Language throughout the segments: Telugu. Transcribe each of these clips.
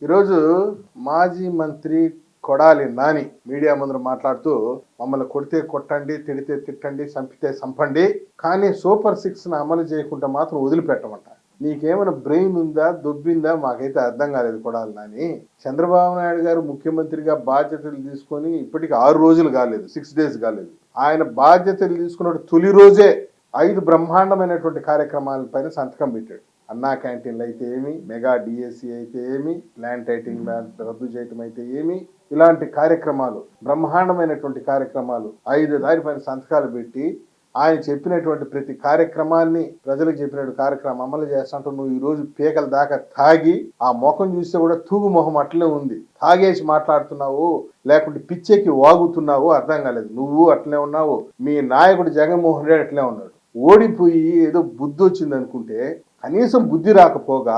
ఈరోజు మాజీ మంత్రి కొడాలి నాని మీడియా ముందర మాట్లాడుతూ మమ్మల్ని కొడితే కొట్టండి, తిడితే తిట్టండి, చంపితే చంపండి, కానీ సూపర్ 6ను అమలు చేయకుండా మాత్రం వదిలిపెట్టమంట. నీకేమైనా బ్రెయిన్ ఉందా, దొబ్బిందా? మాకైతే అర్థం కాలేదు కొడాలి నాని. చంద్రబాబు నాయుడు గారు ముఖ్యమంత్రిగా బాధ్యతలు తీసుకొని ఇప్పటికి 6 రోజులు కాలేదు, 6 డేస్ కాలేదు. ఆయన బాధ్యతలు తీసుకున్న తొలి రోజే 5 బ్రహ్మాండమైనటువంటి కార్యక్రమాలపైన సంతకం పెట్టాడు. అన్నా క్యాంటీన్లు అయితే ఏమి, మెగా డిఎస్సి అయితే ఏమి, ల్యాండ్ టైటింగ్ రద్దు చేయటం అయితే ఏమి, ఇలాంటి కార్యక్రమాలు, బ్రహ్మాండమైనటువంటి కార్యక్రమాలు 5 దానిపైన సంతకాలు పెట్టి ఆయన చెప్పినటువంటి ప్రతి కార్యక్రమాన్ని, ప్రజలకు చెప్పినటువంటి కార్యక్రమం అమలు చేస్తుంటూ నువ్వు ఈరోజు పీకల దాకా తాగి ఆ ముఖం చూస్తే కూడా తూగు మొహం అట్లే ఉంది. తాగేసి మాట్లాడుతున్నావు లేకుంటే పిచ్చెక్కి వాగుతున్నావు అర్థం కాలేదు. నువ్వు అట్లే ఉన్నావు, మీ నాయకుడు జగన్మోహన్ రెడ్డి అట్లే ఉన్నాడు. ఓడిపోయి ఏదో బుద్ధి వచ్చింది అనుకుంటే కనీసం బుద్ధి రాకపోగా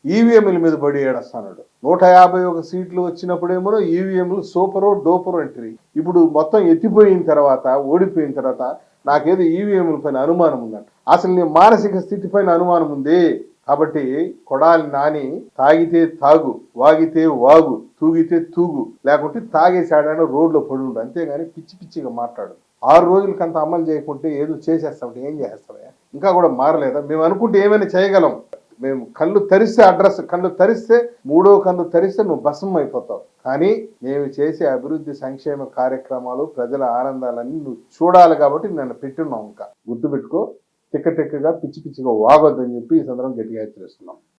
ఈవీఎంల మీద పడి ఏడస్తాడు. 151 సీట్లు వచ్చినప్పుడేమో ఈవీఎంలు సూపరు డోపరు అంటారు. ఇప్పుడు మొత్తం ఎత్తిపోయిన తర్వాత, ఓడిపోయిన తర్వాత నాకేదో ఈవీఎంల పైన అనుమానం ఉందంట. అసలు నీ మానసిక స్థితి పైన అనుమానం ఉంది. కాబట్టి కొడాలి నాని తాగితే తాగు, వాగితే వాగు, తూగితే తూగు, లేకుంటే తాగేసాడని రోడ్లో పడుండు, అంతేగాని పిచ్చి పిచ్చిగా మాట్లాడు. 6 రోజులకంత అమలు చేయకుంటే ఏదో చేసేస్తామంటే ఏం చేస్తావా? ఇంకా కూడా మారలేదా? మేము అనుకుంటే ఏమైనా చేయగలం. మేము కళ్ళు తరిస్తే మూడో కన్ను తరిస్తే నువ్వు భస్మం అయిపోతావు. కానీ మేము చేసే అభివృద్ధి సంక్షేమ కార్యక్రమాలు, ప్రజల ఆనందాలన్నీ నువ్వు చూడాలి కాబట్టి నన్ను పెట్టున్నావు. ఇంకా గుర్తుపెట్టుకో, తిక్కగా పిచ్చి పిచ్చిగా వాగొద్దని చెప్పి ఈ సందర్భం గట్టిగా హెచ్చరిస్తున్నాం.